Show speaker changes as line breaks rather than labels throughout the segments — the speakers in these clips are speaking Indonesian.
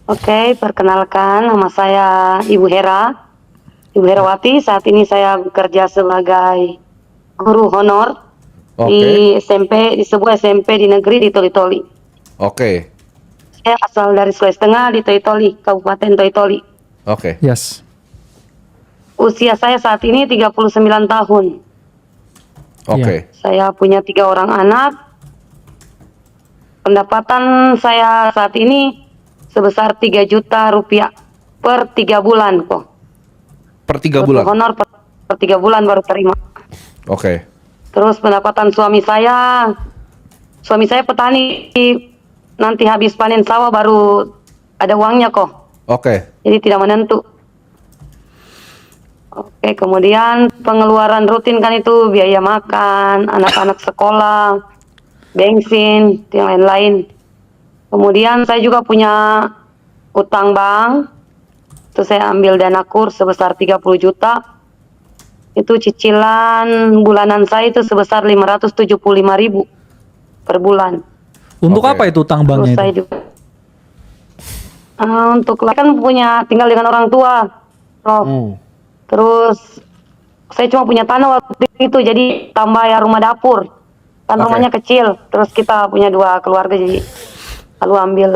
Oke, perkenalkan nama saya Ibu Hera, Ibu Herawati. Saat ini saya bekerja sebagai guru honor
Oke,
di SMP, di sebuah SMP di negeri di Toli-Toli.
oke,
Saya asal dari Sulawesi Tengah di Toli-Toli, Kabupaten Toli-Toli.
oke,
Yes.
Usia saya saat ini 39 tahun.
oke,
Saya punya 3 orang anak. Pendapatan saya saat ini sebesar 3 juta rupiah per 3 bulan kok.
per 3
Untuk
bulan.
honor per 3 bulan baru terima.
Oke,
Terus pendapatan suami saya petani, nanti habis panen sawah baru ada uangnya kok.
oke,
Jadi tidak menentu. Oke, kemudian pengeluaran rutin kan itu biaya makan, anak-anak sekolah, bensin, yang lain-lain. Kemudian saya juga punya utang bank. Itu saya ambil dana kur sebesar 30 juta. Itu cicilan bulanan saya itu sebesar 575.000 per bulan.
Untuk
Oke.
apa itu utang
Terus
banknya
saya
itu?
juga untuk kan punya tinggal dengan orang tua, Prof. Terus saya cuma punya tanah waktu itu, jadi tambah ya rumah dapur. Kan
Oke.
rumahnya kecil, terus kita punya 2 keluarga jadi lalu ambil.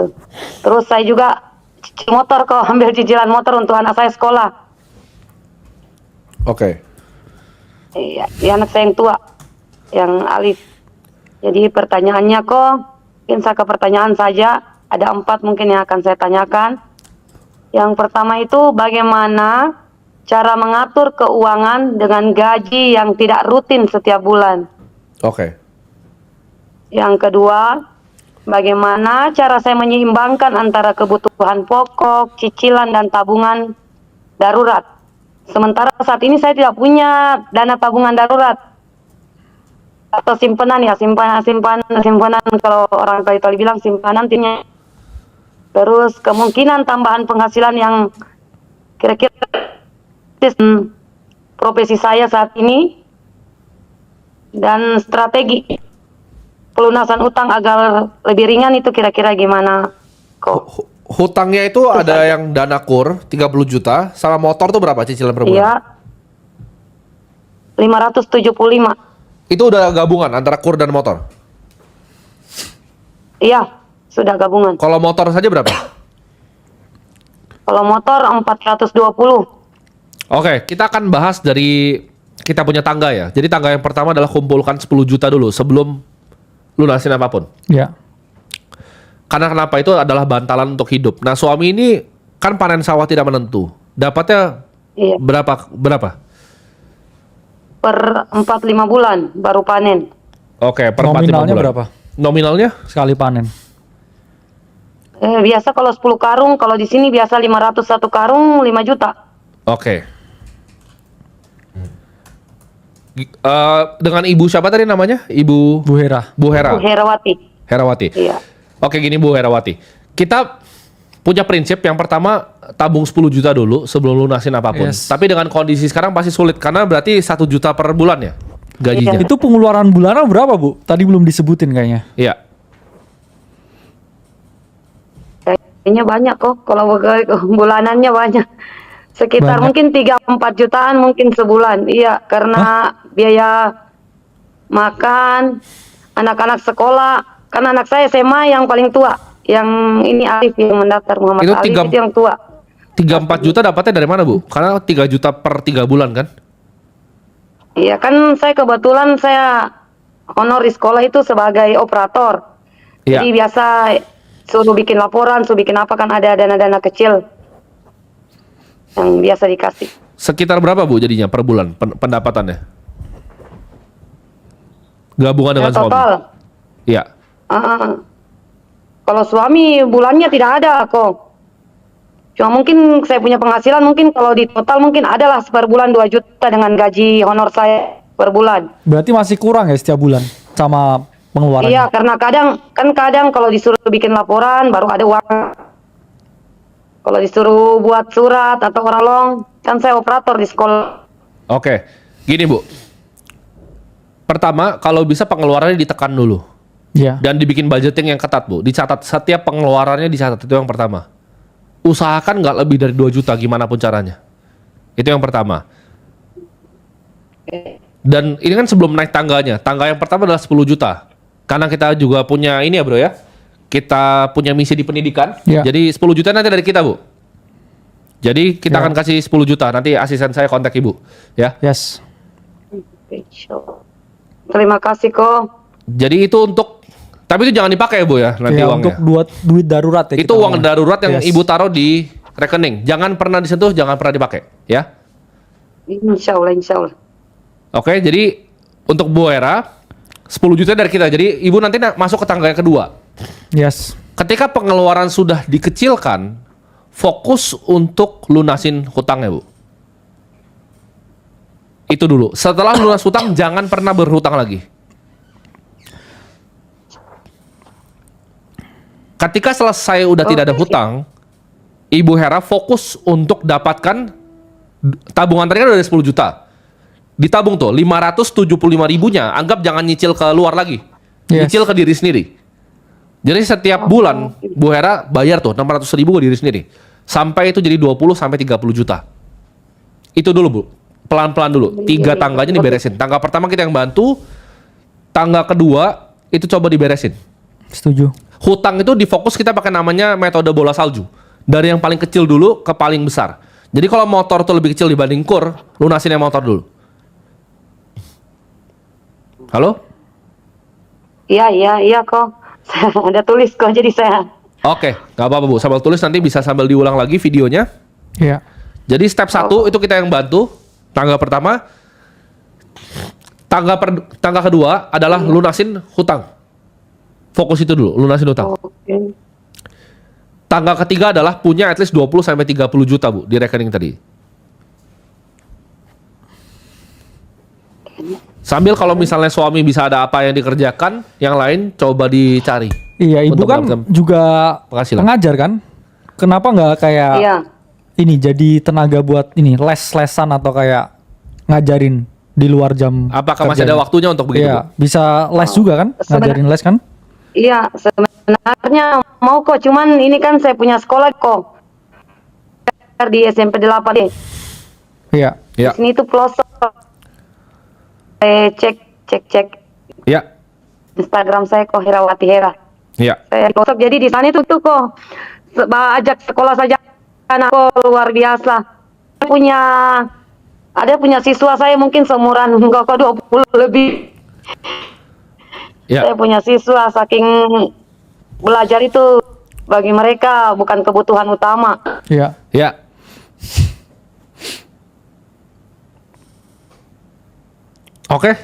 Terus saya juga cicil motor kok, ambil cicilan motor untuk anak saya sekolah.
oke,
Iya, anak saya yang tua, yang Alif. Jadi pertanyaannya kok, mungkin saya ke pertanyaan saja. Ada 4 mungkin yang akan saya tanyakan. Yang pertama itu bagaimana cara mengatur keuangan dengan gaji yang tidak rutin setiap bulan.
oke,
Yang kedua, bagaimana cara saya menyeimbangkan antara kebutuhan pokok, cicilan, dan tabungan darurat. Sementara saat ini saya tidak punya dana tabungan darurat atau simpanan ya, simpanan kalau orang Tali bilang simpanan timnya. Terus kemungkinan tambahan penghasilan yang kira-kira profesi saya saat ini, dan strategi pelunasan utang agar lebih ringan itu kira-kira gimana kok?
Hutangnya itu ada yang dana kur 30 juta, sama motor tuh berapa cicilan per bulan?
Iya, 575.
Itu udah gabungan antara kur dan motor.
Iya, sudah gabungan.
Kalau motor saja berapa?
Kalau motor 420.
Oke, kita akan bahas dari kita punya tangga ya. Jadi tangga yang pertama adalah kumpulkan 10 juta dulu sebelum lunasin apapun.
Ya.
Karena kenapa itu adalah bantalan untuk hidup. Nah, suami ini kan panen sawah tidak menentu. Dapatnya
Iya,
berapa?
per 4-5 bulan baru panen.
Oke, per 4-5
Nominalnya
bulan.
berapa?
Nominalnya?
Sekali panen.
Biasa kalau 10 karung, kalau di sini biasa 500 satu karung 5 juta.
Oke. Dengan ibu siapa tadi namanya? Ibu
Bu Hera.
Bu Hera.
Bu Herawati.
Herawati.
Iya.
Oke, gini Bu Herawati. Kita punya prinsip yang pertama tabung 10 juta dulu sebelum lunasin apapun.
Yes.
Tapi dengan kondisi sekarang pasti sulit karena berarti 1 juta per bulan ya gajinya.
Iya.
Itu pengeluaran bulanan berapa, Bu? Tadi belum disebutin kayaknya.
Iya.
Kayaknya banyak kok, kalau bulanannya banyak. Sekitar
Banyak.
mungkin 3-4 jutaan mungkin sebulan. Iya, karena biaya makan, anak-anak sekolah. Kan anak saya SMA yang paling tua. Yang ini Alif yang mendaftar, Muhammad
Itu
Alif
3
itu yang tua.
3-4 juta dapatnya dari mana, Bu? Karena 3 juta per 3 bulan kan?
Iya, kan saya kebetulan saya honor di sekolah itu sebagai operator.
Iya.
Jadi biasa suruh bikin laporan, suruh bikin apa, kan ada dana-dana kecil yang biasa dikasih.
Sekitar berapa, Bu, jadinya per bulan pendapatannya? Gabungan dengan suami.
Total.
Iya.
Kalau suami bulannya tidak ada kok. Cuma mungkin saya punya penghasilan, mungkin kalau di total mungkin adalah per bulan 2 juta dengan gaji honor saya per bulan.
Berarti masih kurang ya setiap bulan sama pengeluarannya.
Iya, karena kadang kalau disuruh bikin laporan baru ada uang. Kalau disuruh buat surat atau orang kan saya operator di sekolah.
Oke. Gini, Bu. Pertama, kalau bisa pengeluarannya ditekan dulu.
Iya.
Dan dibikin budgeting yang ketat, Bu. Dicatat, setiap pengeluarannya dicatat, itu yang pertama. usahakan nggak lebih dari 2 juta gimana pun caranya. Itu yang pertama. Dan ini kan sebelum naik tangganya. Tangga yang pertama adalah 10 juta. Karena kita juga punya ini ya bro ya. Kita punya misi di pendidikan.
Ya.
Jadi 10 juta nanti dari kita bu. Jadi kita
Ya.
akan kasih 10 juta. Nanti asisten saya kontak ibu. Ya.
Yes.
Terima kasih kok.
Jadi itu untuk, tapi itu jangan dipakai ya bu ya nanti
Ya,
uangnya.
untuk duit darurat ya.
Itu
kita
uang
ngomong.
darurat yang
Yes.
ibu taruh di rekening. Jangan pernah disentuh, jangan pernah dipakai. Ya.
Insya Allah, insya Allah.
Oke, jadi untuk Bu Hera 10 juta dari kita. Jadi ibu nanti masuk ke tangga yang kedua.
Yes.
Ketika pengeluaran sudah dikecilkan, fokus untuk lunasin hutangnya, Bu. Itu dulu. Setelah lunas hutang, jangan pernah berhutang lagi. Ketika selesai udah tidak ada hutang, Ibu Hera fokus untuk dapatkan tabungan tadi kan udah 10 juta. Ditabung tuh 575 ribunya, anggap jangan nyicil ke luar lagi.
Yes.
Nyicil ke diri sendiri. Jadi setiap bulan Bu Hera bayar tuh 600 ribu ke diri sendiri. Sampai itu jadi 20 sampai 30 juta. Itu dulu Bu. Pelan-pelan dulu. 3 tangganya diberesin. Tangga pertama kita yang bantu. Tangga kedua itu coba diberesin.
Setuju.
Hutang itu difokus kita pakai namanya metode bola salju. Dari yang paling kecil dulu ke paling besar. Jadi kalau motor tuh lebih kecil dibanding kur, lunasin yang motor dulu. Halo?
Iya kok. Saya ada tulis kok, jadi saya.
Oke, nggak apa-apa Bu. Sambil tulis nanti bisa sambil diulang lagi videonya.
Iya.
Jadi step 1 itu kita yang bantu. Tangga pertama. Tangga kedua adalah lunasin hutang. Fokus itu dulu, lunasin hutang.
Oke.
Tangga ketiga adalah punya at least 20 sampai 30 juta Bu di rekening tadi. Sambil kalau misalnya suami bisa ada apa yang dikerjakan, yang lain coba dicari.
Iya, ibu
Untuk
kan
mendapatkan
juga
penghasilan.
pengajar kan? Kenapa nggak kayak
Iya.
ini jadi tenaga buat ini les-lesan atau kayak ngajarin di luar jam
Apakah masih
kerjanya?
ada waktunya untuk begitu
Iya,
Bu?
bisa les juga kan? Ngajarin les kan?
Iya, sebenarnya mau kok, cuman ini kan saya punya sekolah kok. Di SMP 8 deh.
Iya.
Ya,
Di sini tuh pelosok. Cek
ya,
Instagram saya kok Herawati Hera.
ya.
Saya di pelosok, jadi di sana itu tuh kok ajak sekolah saja anakku luar biasa. Ada punya siswa saya mungkin seumuran kok 20 lebih.
Ya.
Saya punya siswa, saking belajar itu bagi mereka bukan kebutuhan utama.
Iya.
Ya. Oke.